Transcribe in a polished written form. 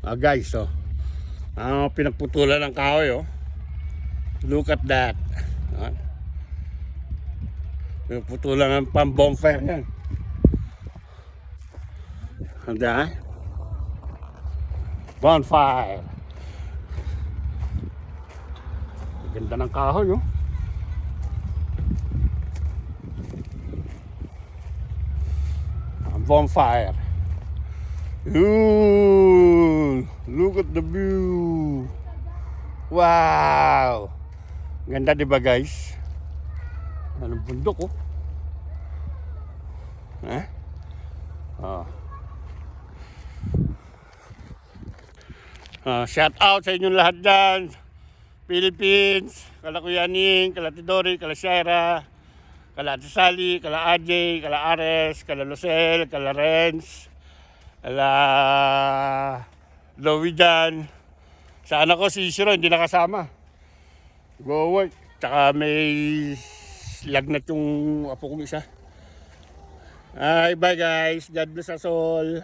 Guys, pinagputulan ng kahoy, oh. Look at that. Pinagputulan ng pang-bonfire yan. Handa? Bonfire. Ganda ng kahoy, oh. Bonfire. Ooh, look at the view. Wow. Ganda, diba, guys? Anong bundok, oh. Shout out sa inyong lahat dyan. Philippines, kala Kuya Ning, kala Tidori, kala Shaira, kala Ate Sally, kala AJ, kala Ares, kala Lucel, kala Renz, kala Louie dyan. Sa anak ko si Shiro hindi nakasama. Go work. Tsaka may lagnat yung apo kong isa. Bye guys. God bless us all.